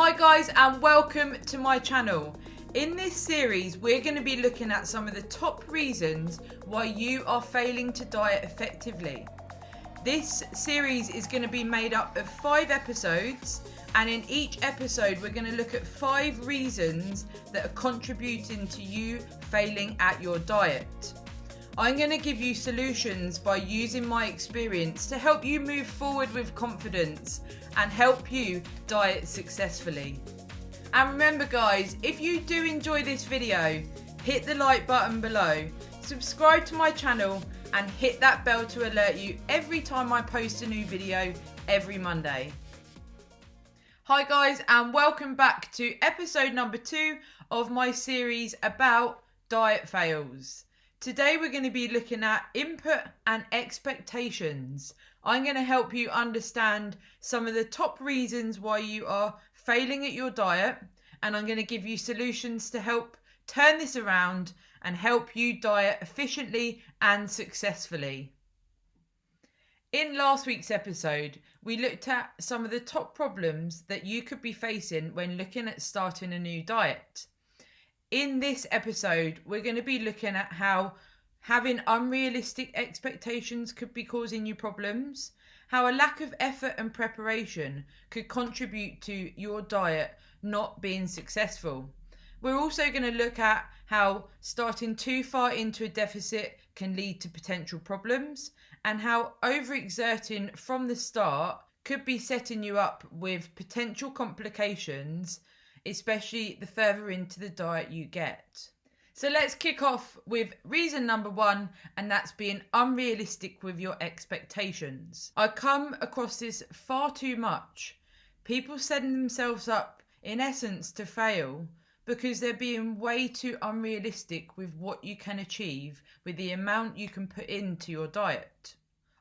Hi guys, and welcome to my channel. In this series we're going to be looking at some of the top reasons why you are failing to diet effectively. This series is going to be made up of 5 episodes, and in each episode we're going to look at 5 reasons that are contributing to you failing at your diet. I'm going to give you solutions by using my experience to help you move forward with confidence and help you diet successfully. And remember guys, if you do enjoy this video, hit the like button below, subscribe to my channel and hit that bell to alert you every time I post a new video every Monday. Hi guys, and welcome back to episode number 2 of my series about diet fails. Today we're going to be looking at input and expectations. I'm going to help you understand some of the top reasons why you are failing at your diet, and I'm going to give you solutions to help turn this around and help you diet efficiently and successfully. In last week's episode, we looked at some of the top problems that you could be facing when looking at starting a new diet. In this episode, we're going to be looking at how having unrealistic expectations could be causing you problems, how a lack of effort and preparation could contribute to your diet not being successful. We're also going to look at how starting too far into a deficit can lead to potential problems, and how overexerting from the start could be setting you up with potential complications, especially the further into the diet you get. So let's kick off with reason number 1, and that's being unrealistic with your expectations. I come across this far too much. People setting themselves up in essence to fail because they're being way too unrealistic with what you can achieve with the amount you can put into your diet.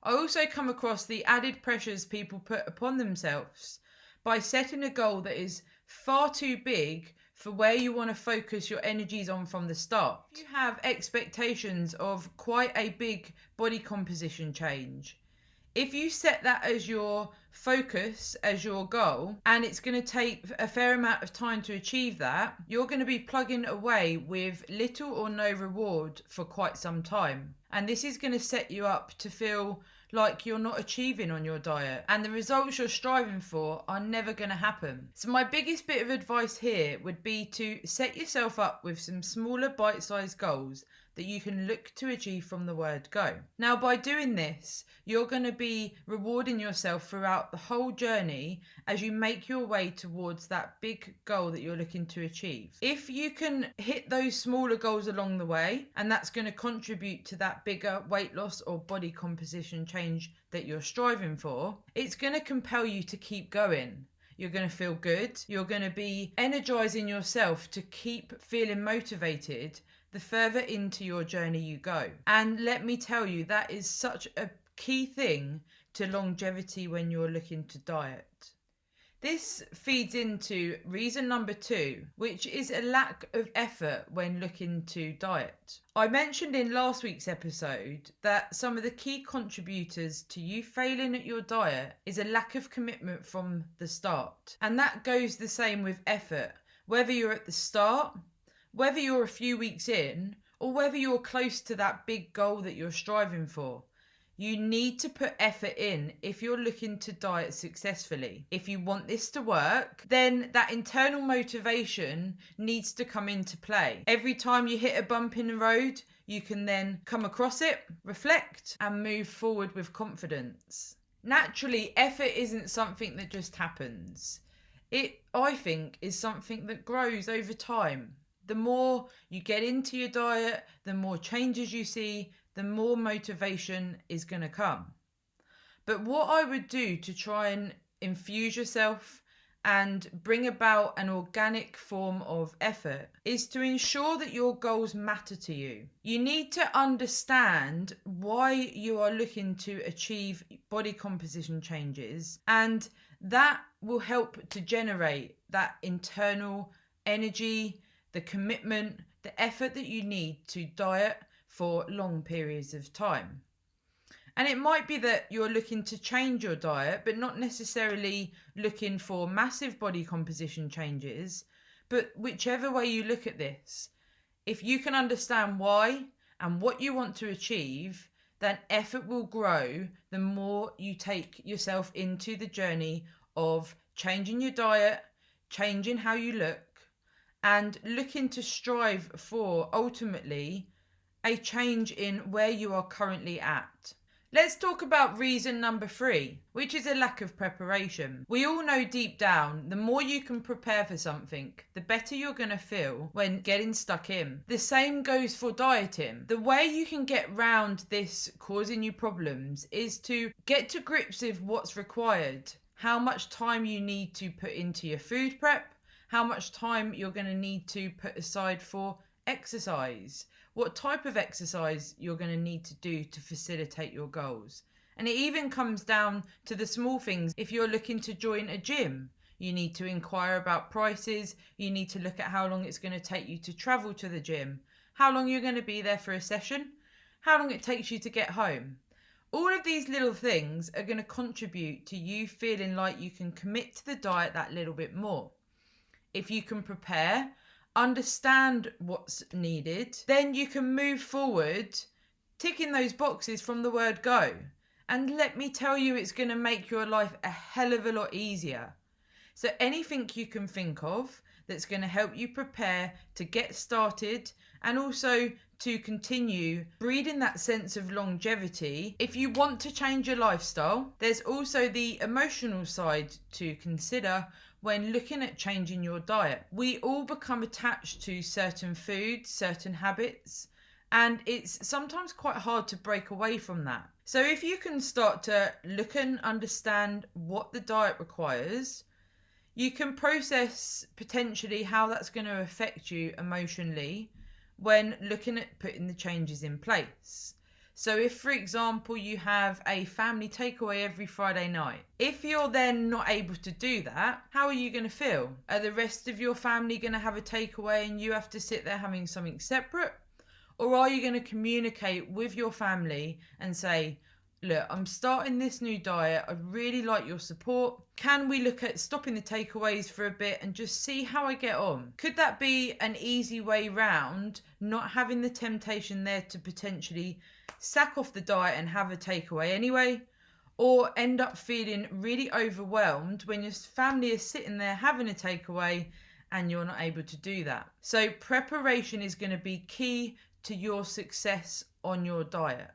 I also come across the added pressures people put upon themselves by setting a goal that is far too big for where you want to focus your energies on from the start. You have expectations of quite a big body composition change. If you set that as your focus, as your goal, and it's going to take a fair amount of time to achieve that, you're going to be plugging away with little or no reward for quite some time. And this is going to set you up to feel like you're not achieving on your diet, and the results you're striving for are never going to happen. So my biggest bit of advice here would be to set yourself up with some smaller bite-sized goals that you can look to achieve from the word go. Now, by doing this, you're going to be rewarding yourself throughout the whole journey as you make your way towards that big goal that you're looking to achieve. If you can hit those smaller goals along the way, and that's going to contribute to that bigger weight loss or body composition change that you're striving for, it's going to compel you to keep going. You're going to feel good. You're going to be energizing yourself to keep feeling motivated the further into your journey you go. And let me tell you, that is such a key thing to longevity when you're looking to diet. This feeds into reason number 2, which is a lack of effort when looking to diet. I mentioned in last week's episode that some of the key contributors to you failing at your diet is a lack of commitment from the start. And that goes the same with effort, whether you're at the start, whether you're a few weeks in, or whether you're close to that big goal that you're striving for. You need to put effort in if you're looking to diet successfully. If you want this to work, then that internal motivation needs to come into play. Every time you hit a bump in the road, you can then come across it, reflect, and move forward with confidence. Naturally, effort isn't something that just happens. It, I think, is something that grows over time. The more you get into your diet, the more changes you see, the more motivation is going to come. But what I would do to try and infuse yourself and bring about an organic form of effort is to ensure that your goals matter to you. You need to understand why you are looking to achieve body composition changes, and that will help to generate that internal energy, the commitment, the effort that you need to diet for long periods of time. And it might be that you're looking to change your diet, but not necessarily looking for massive body composition changes. But whichever way you look at this, if you can understand why and what you want to achieve, then effort will grow the more you take yourself into the journey of changing your diet, changing how you look, and looking to strive for ultimately a change in where you are currently at. Let's talk about reason number 3, which is a lack of preparation. We all know deep down, the more you can prepare for something, the better you're going to feel when getting stuck in. The same goes for dieting. The way you can get round this causing you problems is to get to grips with what's required, how much time you need to put into your food prep, how much time you're going to need to put aside for exercise, what type of exercise you're going to need to do to facilitate your goals. And it even comes down to the small things. If you're looking to join a gym, you need to inquire about prices, you need to look at how long it's going to take you to travel to the gym, how long you're going to be there for a session, how long it takes you to get home. All of these little things are going to contribute to you feeling like you can commit to the diet that little bit more. If you can prepare, understand what's needed, then you can move forward, ticking those boxes from the word go. And let me tell you, it's going to make your life a hell of a lot easier. So anything you can think of that's going to help you prepare to get started and also to continue breeding that sense of longevity. If you want to change your lifestyle, there's also the emotional side to consider when looking at changing your diet. We all become attached to certain foods, certain habits, and it's sometimes quite hard to break away from that. So if you can start to look and understand what the diet requires, you can process potentially how that's going to affect you emotionally when looking at putting the changes in place. So if, for example, you have a family takeaway every Friday night, if you're then not able to do that, how are you going to feel? Are the rest of your family going to have a takeaway and you have to sit there having something separate? Or are you going to communicate with your family and say, look, I'm starting this new diet. I'd really like your support. Can we look at stopping the takeaways for a bit and just see how I get on? Could that be an easy way round, not having the temptation there to potentially sack off the diet and have a takeaway anyway? Or end up feeling really overwhelmed when your family is sitting there having a takeaway and you're not able to do that. So preparation is going to be key to your success on your diet.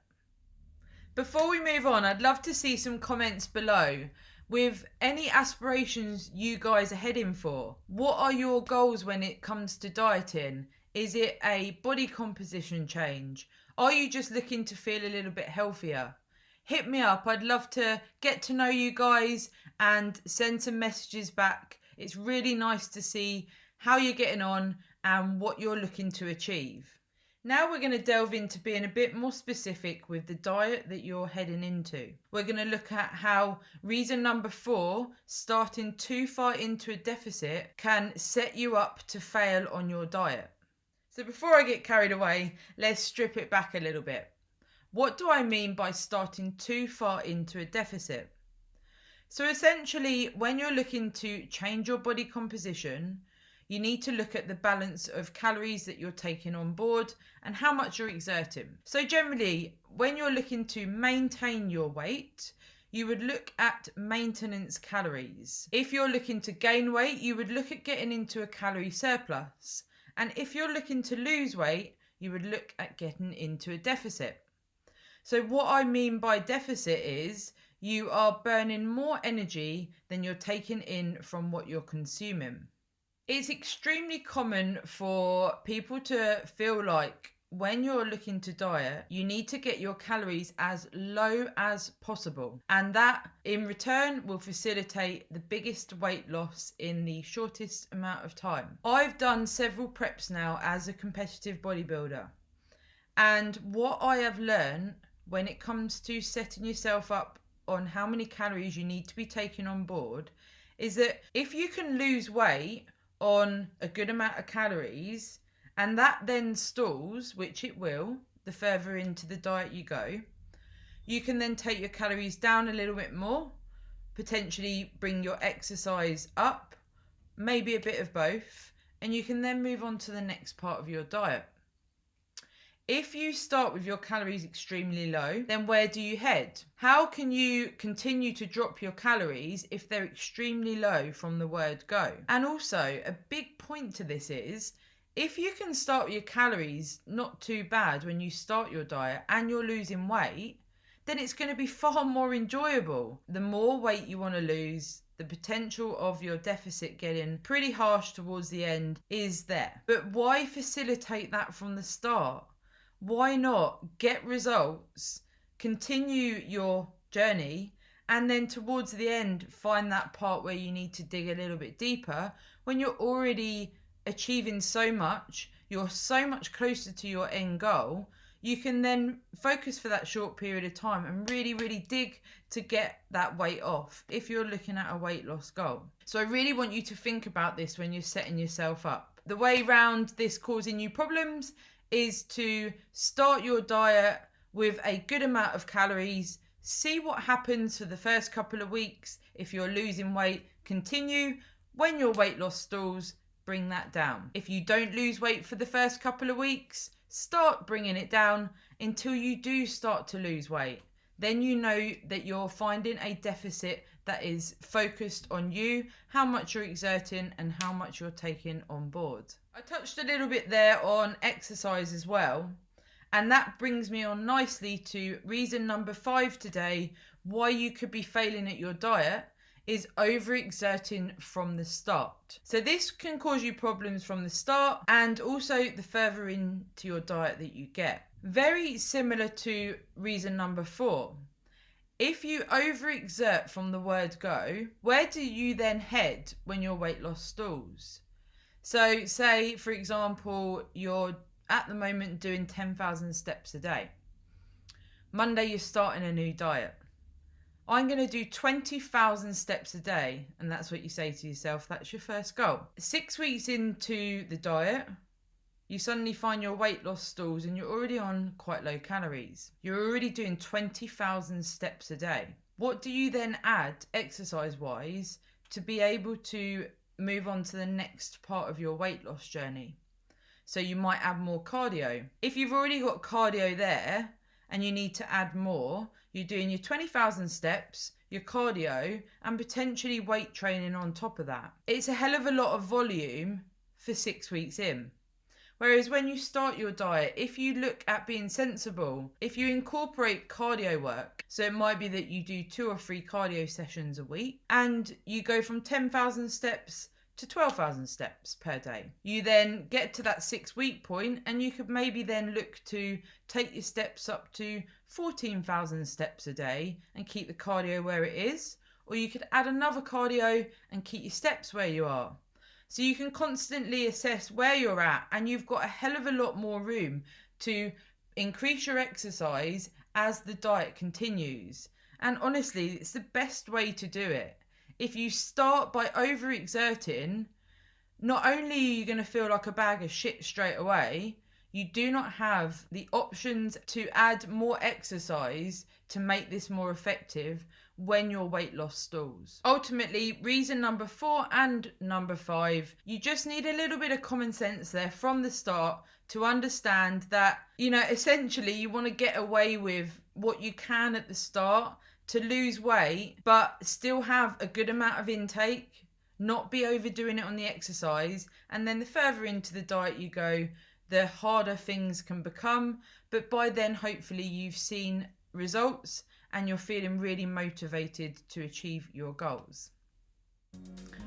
Before we move on, I'd love to see some comments below with any aspirations you guys are heading for. What are your goals when it comes to dieting? Is it a body composition change? Are you just looking to feel a little bit healthier? Hit me up. I'd love to get to know you guys and send some messages back. It's really nice to see how you're getting on and what you're looking to achieve. Now we're going to delve into being a bit more specific with the diet that you're heading into. We're going to look at how reason number 4, starting too far into a deficit, can set you up to fail on your diet. So before I get carried away, let's strip it back a little bit. What do I mean by starting too far into a deficit? So essentially, when you're looking to change your body composition, you need to look at the balance of calories that you're taking on board and how much you're exerting. So generally, when you're looking to maintain your weight, you would look at maintenance calories. If you're looking to gain weight, you would look at getting into a calorie surplus. And if you're looking to lose weight, you would look at getting into a deficit. So what I mean by deficit is you are burning more energy than you're taking in from what you're consuming. It's extremely common for people to feel like when you're looking to diet, you need to get your calories as low as possible. And that in return will facilitate the biggest weight loss in the shortest amount of time. I've done several preps now as a competitive bodybuilder. And what I have learned when it comes to setting yourself up on how many calories you need to be taking on board is that if you can lose weight on a good amount of calories and that then stalls, which it will the further into the diet you go, You can then take your calories down a little bit more, potentially bring your exercise up, maybe a bit of both, and you can then move on to the next part of your diet. If you start with your calories extremely low, then where do you head? How can you continue to drop your calories if they're extremely low from the word go? And also, a big point to this is, if you can start with your calories not too bad when you start your diet and you're losing weight, then it's going to be far more enjoyable. The more weight you want to lose, the potential of your deficit getting pretty harsh towards the end is there. But why facilitate that from the start? Why not get results, continue your journey, and then towards the end find that part where you need to dig a little bit deeper when you're already achieving so much, you're so much closer to your end goal. You can then focus for that short period of time and really dig to get that weight off if you're looking at a weight loss goal. So I really want you to think about this when you're setting yourself up. The way around this causing you problems is to start your diet with a good amount of calories, see what happens for the first couple of weeks. If you're losing weight, continue. When your weight loss stalls, bring that down. If you don't lose weight for the first couple of weeks, start bringing it down until you do start to lose weight. Then you know that you're finding a deficit that is focused on you, how much you're exerting and how much you're taking on board. I touched a little bit there on exercise as well, and that brings me on nicely to reason number 5 today, why you could be failing at your diet is overexerting from the start. So this can cause you problems from the start and also the further into your diet that you get. Very similar to reason number 4. If you overexert from the word go, where do you then head when your weight loss stalls? So say, for example, you're at the moment doing 10,000 steps a day. Monday, you're starting a new diet. I'm going to do 20,000 steps a day. And that's what you say to yourself. That's your first goal. 6 weeks into the diet, you suddenly find your weight loss stalls and you're already on quite low calories. You're already doing 20,000 steps a day. What do you then add exercise-wise to be able to move on to the next part of your weight loss journey? So you might add more cardio. If you've already got cardio there and you need to add more, you're doing your 20,000 steps, your cardio, and potentially weight training on top of that. It's a hell of a lot of volume for 6 weeks in. Whereas when you start your diet, if you look at being sensible, if you incorporate cardio work, so it might be that you do 2 or 3 cardio sessions a week, and you go from 10,000 steps to 12,000 steps per day. You then get to that 6 week point and you could maybe then look to take your steps up to 14,000 steps a day and keep the cardio where it is, or you could add another cardio and keep your steps where you are. So you can constantly assess where you're at, and you've got a hell of a lot more room to increase your exercise as the diet continues. And honestly, it's the best way to do it. If you start by overexerting, not only are you going to feel like a bag of shit straight away, you do not have the options to add more exercise to make this more effective when your weight loss stalls. Ultimately, reason number 4 and number 5, you just need a little bit of common sense there from the start to understand that, essentially you want to get away with what you can at the start to lose weight, but still have a good amount of intake, not be overdoing it on the exercise. And then the further into the diet you go, the harder things can become. But by then, hopefully you've seen results and you're feeling really motivated to achieve your goals.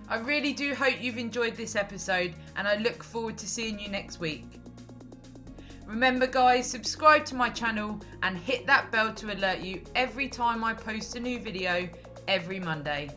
I really do hope you've enjoyed this episode, and I look forward to seeing you next week. Remember guys, subscribe to my channel and hit that bell to alert you every time I post a new video every Monday.